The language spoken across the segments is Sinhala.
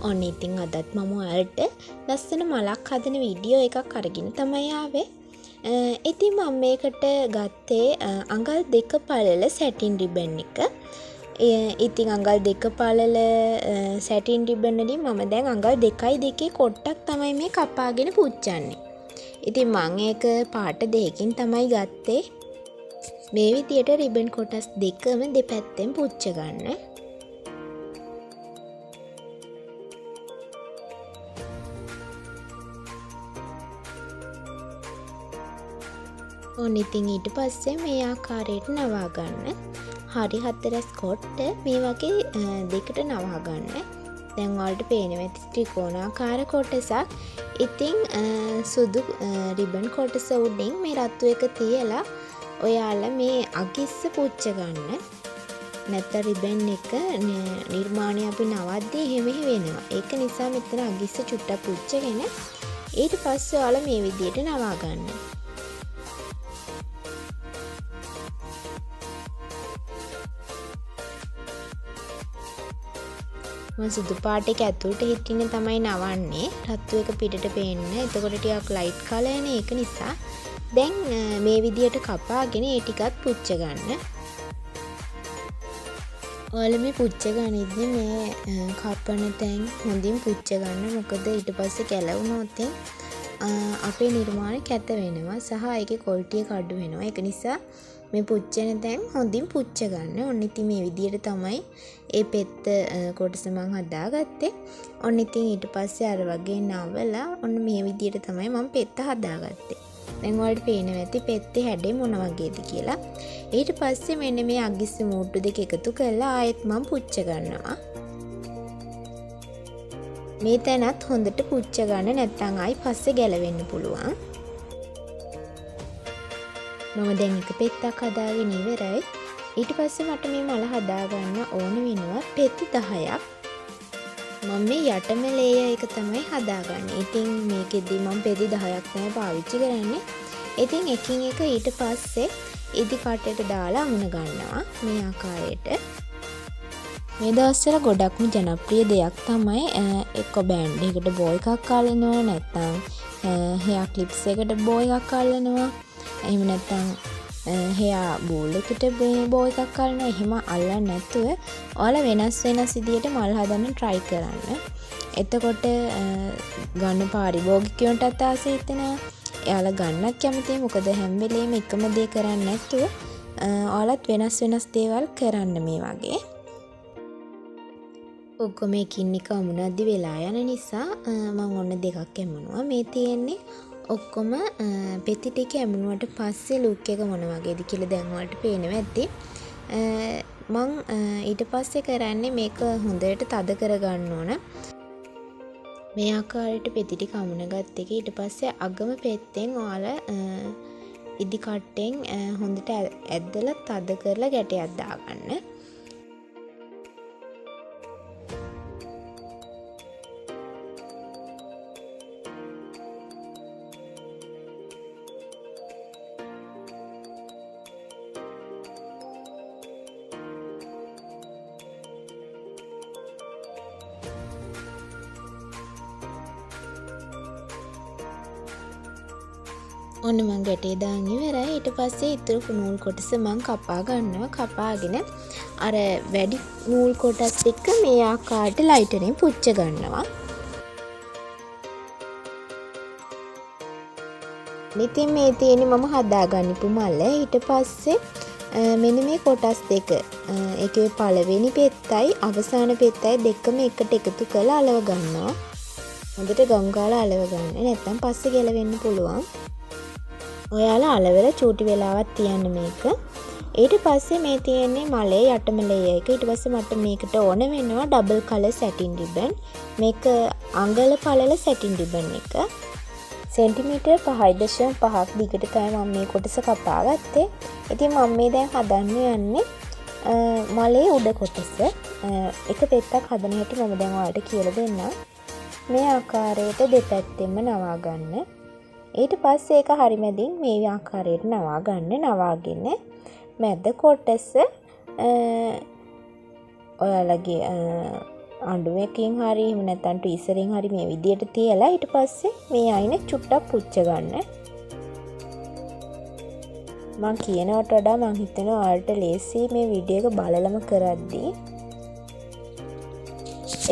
ඔන්න ඉතින් අදත් මම ඔයාලට ලස්සන මලක් හදන වීඩියෝ එකක් අරගෙන තමයි ආවේ. ඉතින් මම මේකට ගත්තේ අඟල් 2 පළල සැටින් රිබන් එක. ඉතින් අඟල් 2 පළල සැටින් රිබන් වලින් මම දැන් අඟල් 2.2 කොට්ටක් තමයි මේ කපාගෙන පුච්චන්නේ. ඉතින් මම ඒක පාට දෙකකින් තමයි ගත්තේ. මේ විදියට රිබන් කොටස් දෙකම දෙපැත්තෙන් පුච්ච ගන්න. ඔන්න ඉතින් ඊට පස්සේ මේ ආකාරයට නවා ගන්න. හරි 4 කොට්ට මේ වගේ දෙකට නවා ගන්න. දැන් ඔයාලට පේනවා ඇති ත්‍රිකෝණාකාර කොටසක්. ඉතින් සුදු රිබන් කොටස උඩින් මේ රතු එක තියලා ඔයාලා මේ අගිස්ස පුච්ච ගන්න. නැත්නම් රිබන් එක නිර්මාණය අපි නවද්දී එහෙම වෙනවා. ඒක නිසා මෙතන අගිස්ස චුට්ටක් පුච්චගෙන ඊට පස්සේ ඔයාලා මේ විදියට නවා ගන්න. මම සුදු පාට එක ඇතුළට හිටින්න තමයි නවන්නේ. රතු එක පිටට පේන්න. එතකොට ටිකක් ලයිට් කලර්නේ. ඒක නිසා දැන් මේ විදියට කපාගෙන ඒ ටිකත් පුච්ච ගන්න. ඔයාලා මේ පුච්ච ගනිද්දි මේ කපන තැන් හොඳින් පුච්ච ගන්න. මොකද ඊට පස්සේ කැලවුනොත් අපේ නිර්මාණය කැත වෙනවා සහ ඒකේ ක්වොලිටි එක අඩු වෙනවා. ඒක නිසා මේ පුච්චන තැන් හොඳින් පුච්ච ගන්න. ඔන්න ඉතින් මේ විදියට තමයි ඒ පෙත්ත කොටස මම හදාගත්තේ. ඔන්න ඉතින් ඊට පස්සේ අර වගේ නවලා ඔන්න මේ විදියට තමයි මම පෙත්ත හදාගත්තේ. දැන් ඔයාලට පේනවා ඇති පෙත්තේ හැඩේ මොන වගේද කියලා. ඊට පස්සේ මෙන්න මේ අගිස්ස මූට්ටු දෙක එකතු කරලා ආයෙත් මම පුච්ච ගන්නවා. මේ තැනත් හොඳට පුච්ච ගන්න නැත්නම් ආයි පස්සේ ගැලවෙන්න පුළුවන්. මම දැන් එක පෙත්තක් හදාගෙන ඉවරයි. ඊට පස්සේ මට මේ මල හදාගන්න ඕන වෙනවා පෙති 10ක්. මම මේ යටම ලේයර් එක තමයි හදාගන්නේ. ඉතින් මේකෙදි මම පෙති 10ක් තමයි පාවිච්චි කරන්නේ. ඉතින් එකින් එක ඊට පස්සේ ඉදි කටට දාලා අමුණ ගන්නවා මේ ආකාරයට. මේ දවස්වල ගොඩක්ම ජනප්‍රිය දෙයක් තමයි එක්ක බෑන්ඩ් එකකට බෝ එකක් අල්ලනවා නැත්නම් හෙයා ක්ලිප්ස් එකට බෝ එකක් අල්ලනවා. එහෙම නැත්නම් හෙයා බෝල් එකට බෝ එකක් අල්ලනවා. එහෙම අල්ලන්නේ නැතුව ඔයාලා වෙනස් විදියට මල් හදන්න try කරන්න. එතකොට ගන්න පාරිභෝගිකයන්ටත් ආසෙ හිතෙනවා. එයාලා ගන්නත් කැමතියි. මොකද හැම වෙලේම එකම දේ කරන්නේ නැතුව ඔයාලත් වෙනස් දේවල් කරන්න මේ වගේ. ඔක්කොම එකින් එක අමුණද්දි වෙලා යන නිසා මම ඔන්න දෙකක් ඇමුණුවා. මේ තියෙන්නේ ඔක්කොම පෙති ටික ඇමුණුවට පස්සේ ලුක් එක මොන වගේද කියලා දැන් ඔයාලට පේනවා ඇති. මම ඊට පස්සේ කරන්නේ මේක හොඳට තද කරගන්න ඕන. මේ ආකාරයට පෙති ටික අමුණගත්ත එක ඊට පස්සේ අගම පෙත්තෙන් ඔයාලා ඉදි කට්ටෙන් හොඳට ඇද්දලා තද කරලා ගැටයක් දාගන්න. ඔන්න මං ගැටේ දාන් ඉවරයි. ඊට පස්සේ ඉතුරු නූල් කොටස මං කපා ගන්නවා. කපාගෙන අර වැඩි නූල් කොටස් එක්ක මේ ආකාරයට ලයිටරෙන් පුච්ච ගන්නවා. ඉතින් මේ තියෙන්නේ මම හදාගන්නපු මල. ඊට පස්සේ මෙන්න මේ කොටස් දෙක ඒකේ පළවෙනි පෙත්තයි අවසාන පෙත්තයි දෙකම එකට එකතු කරලා අලව ගන්නවා. හොඳට ගම් ගාලා අලව ගන්න. නැත්නම් පස්සේ ගැලවෙන්න පුළුවන්. ඔයාලා අලවල චූටි වෙලාවක් තියන්න මේක. ඊට පස්සේ මේ තියෙන්නේ මලේ යටම ලේයර් එක. ඊට පස්සේ මට මේකට ඕන වෙනවා ඩබල් කලර් සැටින් රිබන්. මේක අඟල පළල සැටින් රිබන් එක. සෙන්ටිමීටර් 5.5ක් දිගට තමයි මම මේ කොටස කපා ගත්තේ. ඉතින් මම මේ දැන් හදන්න යන්නේ මලේ උඩ කොටස. එක පෙත්තක් හදන හැටි මම දැන් ඔයාලට කියලා දෙන්නම්. මේ ආකාරයට දෙපැත්තෙම නවා ගන්න. ඊට පස්සේ ඒක හරි මැදින් මේ ආකාරයට නවා ගන්න. නවාගෙන මැද කොටස ඔයාලගේ අඬුවකින් හරි එහෙම නැත්නම් ටීසරෙන් හරි මේ විදියට තියලා ඊට පස්සේ මේ අයිනේ චුට්ටක් පුච්ච ගන්න. මම කියනවට වඩා මම හිතනවා ඔයාලට ලේසි මේ වීඩියෝ එක බලලම කරද්දී.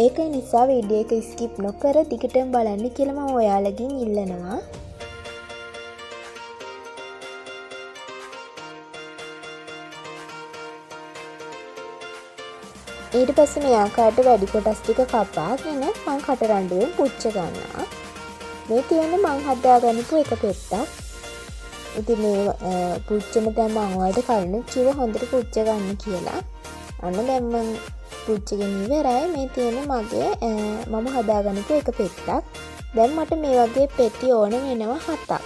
ඒක නිසා වීඩියෝ එක ස්කිප් නොකර දිගටම බලන්න කියලා මම ඔයාලගෙන් ඉල්ලනවා. ඊට පස්සේ මේ ආකාරයට වැඩි කොටස් ටික කපාගෙන මම කටරඬුවෙන් පුච්ච ගන්නවා. මේ තියෙන්නේ මම හදාගන්නපු එක පෙත්තක්. ඉතින් මේ පුච්චන දැන් මම ඔයාලට කලින් කිව්වා හොඳට පුච්ච ගන්න කියලා. අන්න දැන් මම පුච්චගෙන ඉවරයි. මේ තියෙන්නේ මගේ මම හදාගන්නපු එක පෙත්තක්. දැන් මට මේ වගේ පෙති ඕන වෙනවා 7ක්.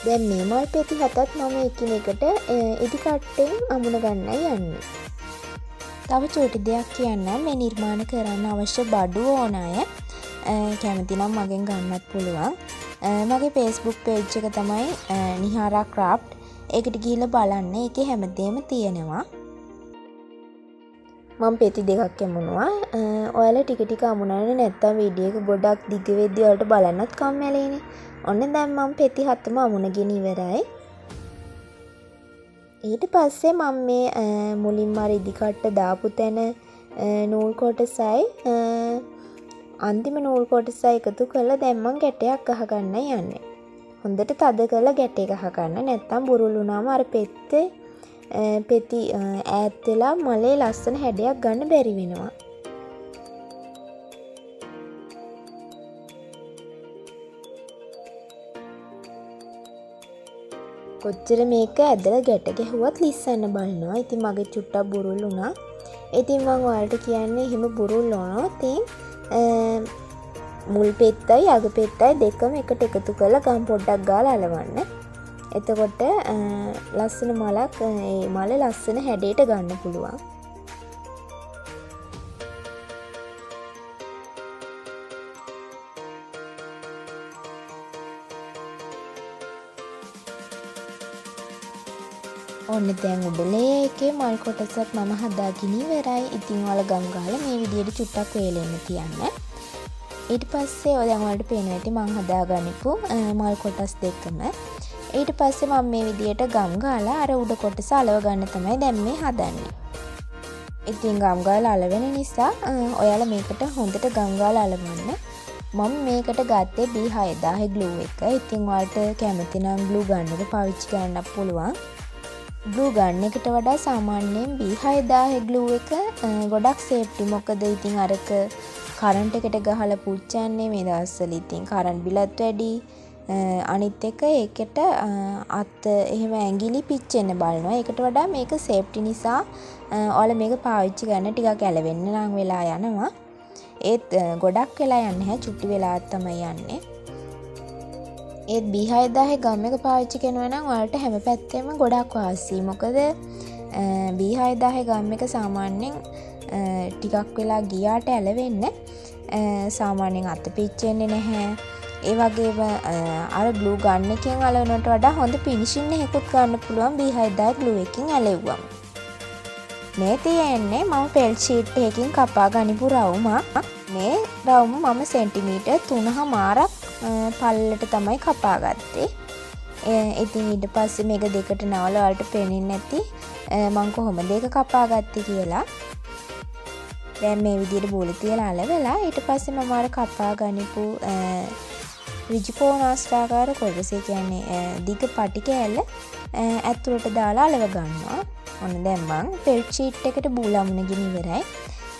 දැන් මේ මල් පෙති 7ත් මම එකිනෙකට ඉදි කට්ටෙන් අමුණ ගන්නයි යන්නේ. තව චූටි දෙයක් කියන්නම්. මේ නිර්මාණ කරන්න අවශ්‍ය බඩු ඕන අය කැමති නම් මගෙන් ගන්නත් පුළුවන්. මගේ Facebook page එක තමයි නිහාරා ක්‍රාෆ්ට්. ඒකට ගිහිල්ලා බලන්න. ඒකේ හැමදේම තියෙනවා. මම පෙති දෙකක් යමුනවා. ඔයාලා ටික ටික අමුණන්නේ නැත්තම් වීඩියෝ එක ගොඩක් දිග වෙද්දී ඔයාලට බලන්නත් කම්මැලිනේ. ඔන්න දැන් මම පෙති 7ම අමුණගෙන ඉවරයි. ඊට පස්සේ මම මේ මුලින්ම අර ඉදි කට්ට දාපු තැන නූල් කොටසයි අන්තිම නූල් කොටසයි එකතු කරලා දැන් මම ගැටයක් ගහගන්න යන්නේ. හොඳට තද කරලා ගැටේ ගහගන්න. නැත්තම් බුරුල් වුණාම අර පෙති ඈත් වෙලා මලේ ලස්සන හැඩයක් ගන්න බැරි වෙනවා. කොච්චර මේක ඇදලා ගැට ගැහුවත් ලිස්සන්න බලනවා. ඉතින් මගේ චුට්ටක් බුරුල් වුණා. ඉතින් මම ඔයාලට කියන්නේ එහෙම බුරුල් වුණොත් මුල් පෙත්තයි අග පෙත්තයි දෙකම එකට එකතු කරලා ගම් පොඩ්ඩක් ගාලා අලවන්න. එතකොට ලස්සන මලක් ඒ මල ලස්සන හැඩයට ගන්න පුළුවන්. ඔන්න දැන් උඩලේ එකේ මල් කොටසත් මම හදාගෙන ඉවරයි. ඉතින් ඔයාලා ගම් ගහලා මේ විදියට චුට්ටක් වේලෙන්න තියන්න. ඊට පස්සේ ඔය දැන් ඔයාලට පේනවා ඇති මම හදාගන්නපු මල් කොටස් දෙකම. ඊට පස්සේ මම මේ විදියට ගම් ගහලා අර උඩ කොටස අලව ගන්න තමයි දැන් මේ හදන්නේ. ඉතින් ගම් ගහලා අලවෙන නිසා ඔයාලා මේකට හොඳට ගම් ගහලා අලවන්න. මම මේකට ගත්තේ B6000 glue එක. ඉතින් ඔයාලට කැමති නම් glue gun එක පාවිච්චි කරන්නත් පුළුවන්. glue gun එකට වඩා සාමාන්‍යයෙන් B6000 glue එක ගොඩක් සේෆ්ටි. මොකද ඉතින් අරක කරන්ට් එකට ගහලා පුච්චන්නේ මේ දවස්වල ඉතින් කරන්ට් බිලත් වැඩි. අනිත් එක ඒකට අත් එහෙම ඇඟිලි පිච්චෙන්න බලනවා. ඒකට වඩා මේක සේෆ්ටි නිසා ඔයාලා මේක පාවිච්චි කරන්න ටිකක් ඇලවෙන්න නම් වෙලා යනවා. ඒත් ගොඩක් වෙලා යන්නේ නැහැ. චුට්ටි වෙලාවක් තමයි යන්නේ. ඒත් B6000 ගම් එක පාවිච්චි කරනවා නම් ඔයාලට හැම පැත්තෙම ගොඩක් වාසි. මොකද B6000 ගම් එක සාමාන්‍යයෙන් ටිකක් වෙලා ගියාට ඇලවෙන්න සාමාන්‍යයෙන් අත පිච්චෙන්නේ නැහැ. ඒ වගේම අර glue gun එකෙන් අලවනට වඩා හොඳ ෆිනිෂින් එකකුත් ගන්න පුළුවන් B6000 glue එකකින් ඇලෙව්වම. මේ තියෙන්නේ මම පෙල් ෂීට් එකකින් කපා ගනිපු රවුමක්. මේ රවුම මම සෙන්ටිමීටර් 3.5ක් පල්ලට තමයි කපා ගත්තේ. ඉතින් ඊට පස්සේ මේක දෙකට නවල වලට පේන්නේ නැති මම කොහොමද ඒක කපා ගත්තේ කියලා. දැන් මේ විදිහට බෝල තියලා අලවලා ඊට පස්සේ මම අර කපා ගනිපු රිජිකෝනාස්ටාකාර කොටස කියන්නේ දිග පටි කෑල්ල ඇතුළට දාලා අලව ගන්නවා. ඔන්න දැන් මම පෙල් ෂීට් එකට බූලමුණගෙන ඉවරයි.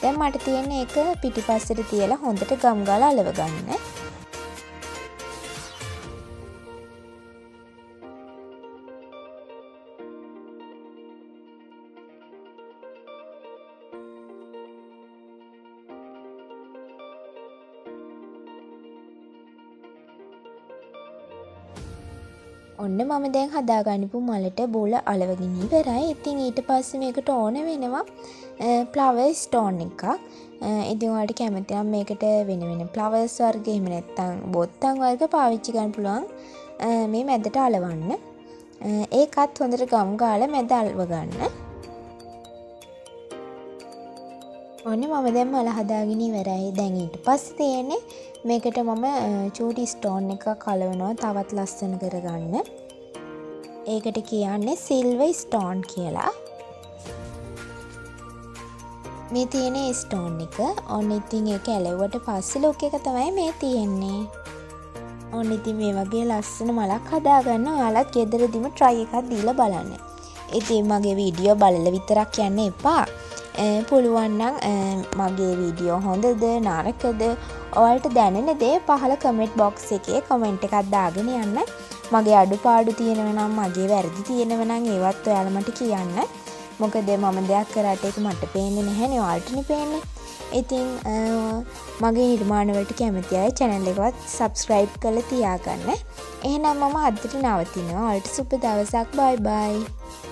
දැන් මට තියෙන්නේ ඒක පිටිපස්සට තියලා හොඳට ගම් ගාලා අලව ගන්න. ඔන්න මම දැන් හදාගන්නපු මලට බෝල අලවගෙන ඉවරයි. ඉතින් ඊට පස්සේ මේකට ඕන වෙනවා ෆ්ලවර් ස්ටෝන් එකක්. ඉතින් ඔයාලට කැමති නම් මේකට වෙන වෙන ෆ්ලවර්ස් වර්ග එහෙම නැත්නම් බොත්තම් වර්ග පාවිච්චි කරන්න පුළුවන්. මේ මැදට අලවන්න. ඒකත් හොඳට ගම් ගාලා මැද අලව ගන්න. ඔන්න මම දැන් මල හදාගෙන ඉවරයි. දැන් ඊට පස්සේ තියෙන්නේ මේකට මම චූටි ස්ටෝන් එකක් අලවනවා තවත් ලස්සන කරගන්න. ඒකට කියන්නේ සිල්වර් ස්ටෝන් කියලා. මේ තියෙන ස්ටෝන් එක ඔන්න ඉතින් ඒක ඇලවුවට පස්සේ ලුක් එක තමයි මේ තියෙන්නේ. ඔන්න ඉතින් මේ වගේ ලස්සන මලක් හදාගන්න ඔයාලත් ගෙදරදීම try එකක් දීලා බලන්න. ඉතින් මගේ වීඩියෝ බලලා විතරක් යන්න එපා. පුළුවන් නම් මගේ වීඩියෝ හොඳද නරකද ඔයාලට දැනෙන දේ පහළ කමෙන්ට් බොක්ස් එකේ කමෙන්ට් එකක් දාගෙන යන්න. මගේ අඩුපාඩු තියෙනවා නම් මගේ වැරදි තියෙනවා නම් ඒවත් ඔයාලා මට කියන්න. මොකද මම දෙයක් කරාට ඒක මට පේන්නේ නැහැනේ ඔයාලටනේ පේන්නේ. ඉතින් මගේ නිර්මාණ වලට කැමති අය channel එකවත් subscribe කරලා තියාගන්න. එහෙනම් මම අදට නවතිනවා. ඔයාලට සුබ දවසක්. bye bye.